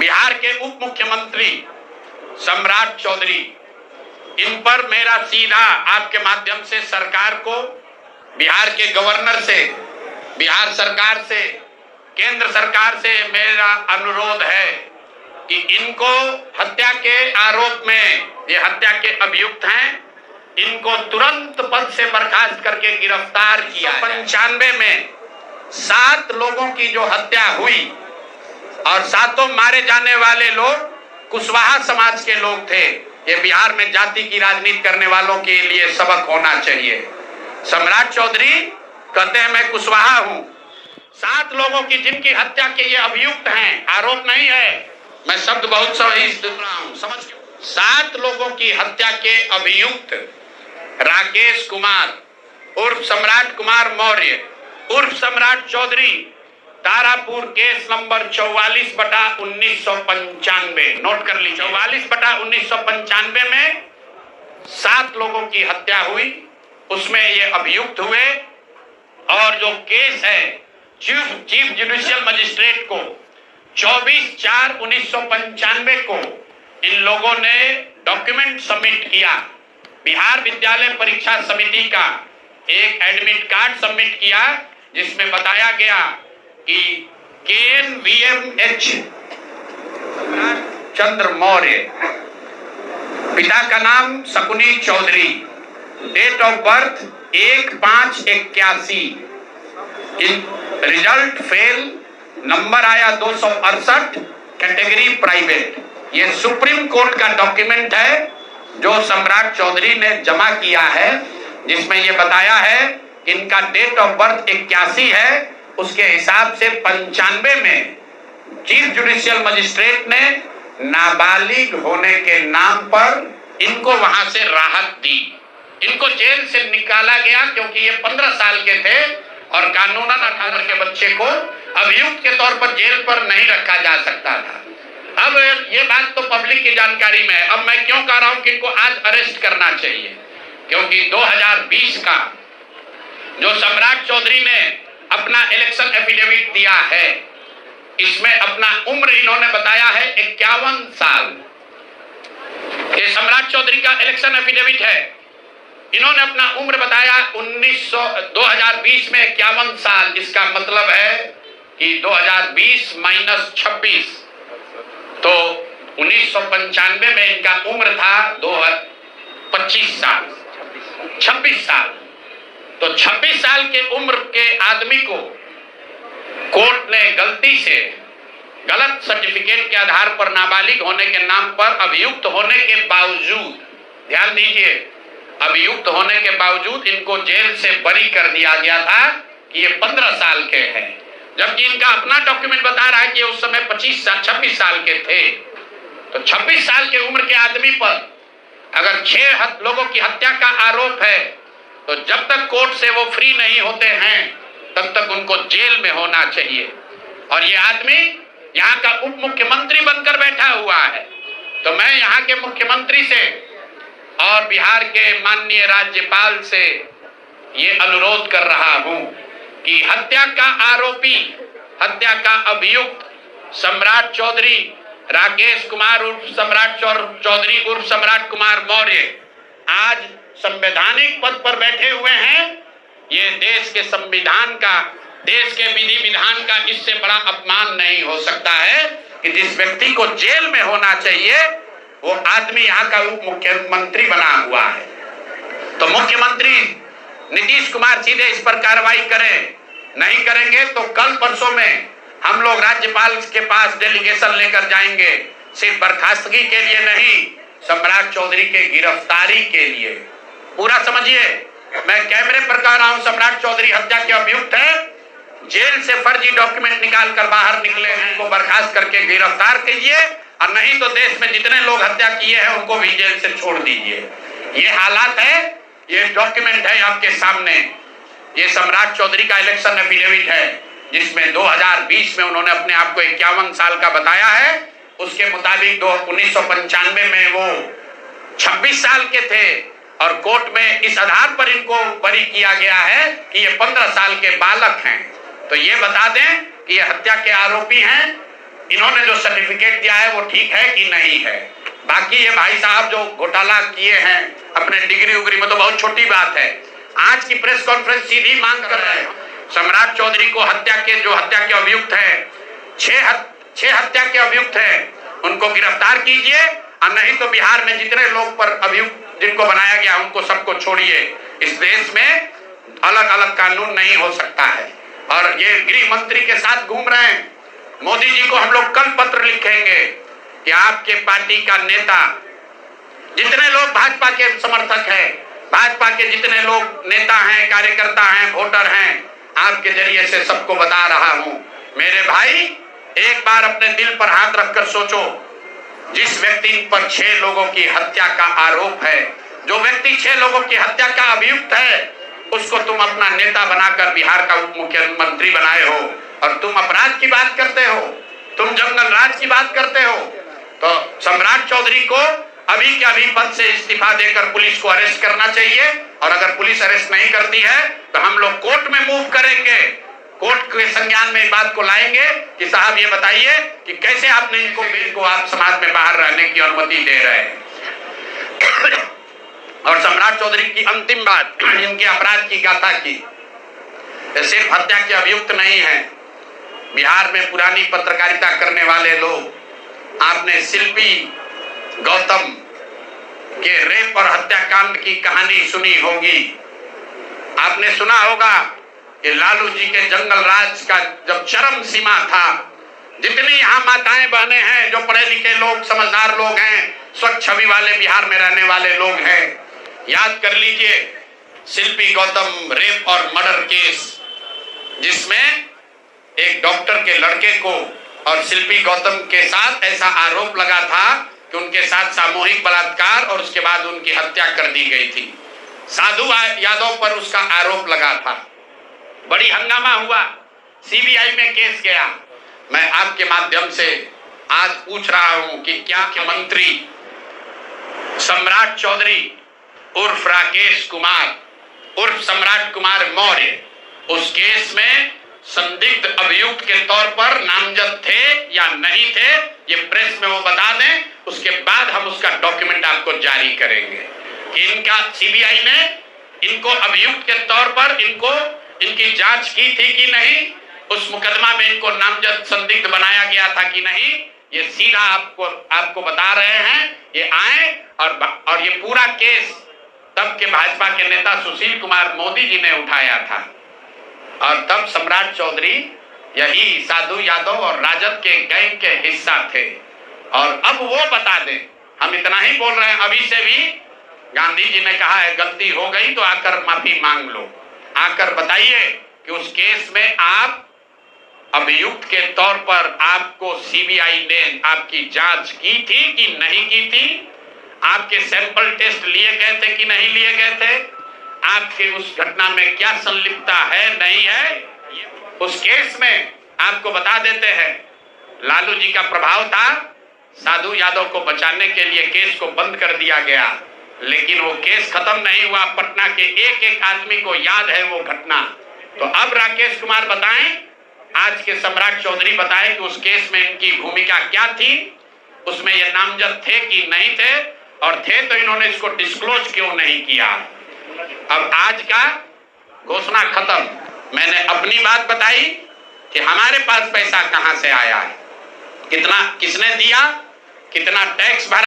बिहार के उप मुख्यमंत्री सम्राट चौधरी, इन पर मेरा सीधा आपके माध्यम से सरकार को, बिहार के गवर्नर से, बिहार सरकार से, केंद्र सरकार से मेरा अनुरोध है कि इनको हत्या के आरोप में, ये हत्या के अभियुक्त हैं, इनको तुरंत पद से बर्खास्त करके गिरफ्तार किया। 95 में 7 लोगों की जो हत्या हुई और 7 मारे जाने वाले लोग कुशवाहा समाज के लोग थे। ये बिहार में जाति की राजनीति करने वालों के लिए सबक होना चाहिए। सम्राट चौधरी कहते हैं मैं कुशवाहा हूं। 7 लोगों की जिनकी हत्या के ये अभियुक्त हैं, आरोप नहीं है, मैं शब्द बहुत सही रहा हूं, समझ। 7 लोगों की हत्या के अभियुक्त राकेश कुमार उर्फ सम्राट कुमार मौर्य उर्फ Samrat Choudhary, Tarapur case number 44/1995, note कर लीजिए। 44/1995 में 7 लोगों की हत्या हुई, उसमें ये अभियुक्त हुए और जो केस है चीफ जुडिशियल मजिस्ट्रेट को 24/4/1995 को इन लोगों ने डॉक्यूमेंट सबमिट किया। बिहार विद्यालय परीक्षा समिति का एक एडमिट कार्ड सबमिट किया जिसमें बताया गया कि KNVMH चंद्र मौर्य, पिता का नाम Shakuni Choudhary, date of birth 1/5/81, result fail, number आया 268, कैटेगरी प्राइवेट। ये सुप्रीम कोर्ट का डॉक्यूमेंट है जो सम्राट चौधरी ने जमा किया है, जिसमें ये बताया है इनका डेट ऑफ बर्थ 81 है, उसके हिसाब से 95 में चीफ जुडिशियल मजिस्ट्रेट ने नाबालिग होने के नाम पर इनको वहां से राहत दी। इनको जेल से निकाला गया क्योंकि ये 15 साल के थे और कानूनन 18 के बच्चे को अभियुक्त के तौर पर जेल पर नहीं रखा जा सकता था। अब ये बात तो पब्लिक की जानकारी में है। अब मैं क्यों कह रहा हूं कि इनको आज अरेस्ट करना चाहिए, क्योंकि 2020 का जो सम्राट चौधरी ने अपना इलेक्शन एफिडेविट दिया है, इसमें अपना उम्र इन्होंने बताया है 51 साल। ये सम्राट चौधरी का इलेक्शन एफिडेविट है। इन्होंने अपना उम्र बताया 2020 में 51 साल। इसका मतलब है कि 2020 - 26, तो 1995 में इनका उम्र था 25 साल, 26 साल। तो 26 साल के उम्र के आदमी को कोर्ट ने गलती से गलत सर्टिफिकेट के आधार पर नाबालिग होने के नाम पर अभियुक्त होने के बावजूद, ध्यान दीजिए, अभियुक्त होने के बावजूद इनको जेल से बरी कर दिया गया था कि ये 15 साल के हैं, जबकि इनका अपना डॉक्यूमेंट बता रहा है कि उस समय 26 साल के थे। तो 26 साल के उम्र के आदमी पर अगर 6 लोगों की हत्या का आरोप है, तो जब तक कोर्ट से वो फ्री नहीं होते हैं तब तक उनको जेल में होना चाहिए। और ये आदमी यहाँ का उप मुख्यमंत्री बनकर बैठा हुआ है। तो मैं यहाँ के मुख्यमंत्री से और बिहार के माननीय राज्यपाल से ये अनुरोध कर रहा हूँ कि हत्या का आरोपी, हत्या का अभियुक्त सम्राट चौधरी, राकेश कुमार उर्फ सम्राट चौधरी उर्फ सम्राट कुमार मौर्य आज संवैधानिक पद पर बैठे हुए हैं। ये देश के संविधान का, देश के विधि विधान का इससे बड़ा अपमान नहीं हो सकता है कि जिस व्यक्ति को जेल में होना चाहिए वो आदमी यहाँ का उप मुख्यमंत्री बना हुआ है। तो मुख्यमंत्री नीतीश कुमार सीधे इस पर कार्रवाई करें। नहीं करेंगे तो कल परसों में हम लोग राज्यपाल के पास डेलीगेशन लेकर जाएंगे, सिर्फ बर्खास्तगी के लिए नहीं, सम्राट चौधरी के गिरफ्तारी के लिए। पूरा समझिए, मैं कैमरे पर कह रहा हूं, सम्राट चौधरी हत्या के अभियुक्त है, जेल से फर्जी डॉक्यूमेंट निकाल कर बाहर निकले हैं, उनको बर्खास्त करके गिरफ्तार कीजिए, और नहीं तो देश में जितने लोग हत्या किए हैं उनको भी जेल से छोड़ दीजिए। ये हालात है, ये डॉक्यूमेंट है आपके सामने। ये सम्राट चौधरी का इलेक्शन एफिडेविट है जिसमें 2020 में उन्होंने अपने आप को 51 साल का बताया है। उसके मुताबिक 1995 में वो 26 साल के थे और कोर्ट में इस आधार पर इनको बरी किया गया है कि ये 15 साल के बालक हैं। तो ये बता दें कि ये हत्या के आरोपी हैं। इन्होंने जो सर्टिफिकेट दिया है वो ठीक है कि नहीं है। बाकी ये भाई साहब जो घोटाला किए हैं अपने डिग्री उग्री में, तो बहुत छोटी बात है। आज की प्रेस कॉन्फ्रेंस सीधी मांग कर रहे हैं सम्राट चौधरी को हत्या के अभियुक्त है, 6 हत्या के अभियुक्त है, उनको गिरफ्तार कीजिए, और नहीं तो बिहार में जितने लोग पर अभियुक्त जिनको बनाया गया उनको सबको छोड़िए। इस देश में अलग अलग कानून नहीं हो सकता है। और ये गृह मंत्री के साथ घूम रहे हैं। मोदी जी को हम लोग कल पत्र लिखेंगे कि आपके पार्टी का नेता, जितने लोग भाजपा के समर्थक हैं, भाजपा के जितने लोग नेता हैं, कार्यकर्ता हैं, वोटर हैं, आपके जरिए से सबको बता रहा हूं, मेरे भाई एक बार अपने दिल पर हाथ रखकर सोचो, जिस व्यक्ति पर 6 लोगों की हत्या का आरोप है, जो व्यक्ति 6 लोगों की हत्या का अभियुक्त है, उसको तुम अपना नेता बनाकर बिहार का उप मुख्यमंत्री बनाए हो, और तुम अपराध की बात करते हो, तुम जंगल राज की बात करते हो। तो सम्राट चौधरी को अभी के अभी पद से इस्तीफा देकर पुलिस को अरेस्ट करना चाहिए, और अगर पुलिस अरेस्ट नहीं करती है तो हम लोग कोर्ट में मूव करेंगे, कोर्ट के संज्ञान में बात को लाएंगे कि साहब ये बताइए कि कैसे आपने इनको आप समाज में बाहर रहने की अनुमति दे रहे हैं। और सम्राट चौधरी की अंतिम बात, इनके अपराध की गाथा की, सिर्फ हत्या के अभियुक्त नहीं है। बिहार में पुरानी पत्रकारिता करने वाले लोग, आपने शिल्पी गौतम के रेप और हत्याकांड की कहानी सुनी होगी। आपने सुना होगा कि लालू जी के जंगल राज का जब चरम सीमा था, जितनी यहाँ माताएं बहनें हैं, जो पढ़े लिखे लोग, समझदार लोग हैं, स्वच्छ छवि वाले बिहार में रहने वाले लोग हैं, याद कर लीजिए शिल्पी गौतम रेप और मर्डर केस, जिसमें एक डॉक्टर के लड़के को और शिल्पी गौतम के साथ ऐसा आरोप लगा था कि उनके साथ सामूहिक बलात्कार और उसके बाद उनकी हत्या कर दी गई थी। साधु यादव पर उसका आरोप लगा था, बड़ी हंगामा हुआ, सीबीआई में केस गया। मैं आपके माध्यम से आज पूछ रहा हूं कि क्या मंत्री सम्राट चौधरी उर्फ राकेश कुमार उर्फ सम्राट कुमार मौर्य उस केस में संदिग्ध अभियुक्त के तौर पर नामजद थे या नहीं थे, ये प्रेस में वो बता दें, उसके बाद हम उसका डॉक्यूमेंट आपको जारी करेंगे कि इनका सीबीआई ने इनको अभियुक्त के तौर पर इनकी जांच की थी कि नहीं, उस मुकदमा में इनको नामजद संदिग्ध बनाया गया था कि नहीं। ये सीधा आपको बता रहे हैं। ये आए और ये पूरा केस तब के भाजपा के नेता सुशील कुमार मोदी जी ने उठाया था, और तब सम्राट चौधरी यही साधु यादव और राजद के गैंग के हिस्सा थे। और अब वो बता दें, हम इतना ही बोल रहे हैं, अभी से भी गांधी जी ने कहा है गलती हो गई तो आकर माफी मांग लो, आकर बताइए कि उस केस में आप अभियुक्त के तौर पर आपको सीबीआई ने आपकी जांच की थी कि नहीं की थी, आपके सैंपल टेस्ट लिए गए थे कि नहीं लिए गए थे, आपके उस घटना में क्या संलिप्तता है नहीं है। उस केस में आपको बता देते हैं, लालू जी का प्रभाव था, साधु यादव को बचाने के लिए केस को बंद कर दिया गया, लेकिन वो केस खत्म नहीं हुआ। पटना के एक एक आदमी को याद है वो घटना। तो अब राकेश कुमार बताएं, आज के सम्राट चौधरी बताएं कि उस केस में इनकी भूमिका क्या थी, उसमें ये नामजद थे कि नहीं थे, और थे तो इन्होंने इसको डिस्क्लोज क्यों नहीं किया। अब आज का घोषणा खत्म। मैंने अपनी बात बताई कि हमारे पास पैसा कहां से आया है, कितना किसने दिया, कितना टैक्स भरा।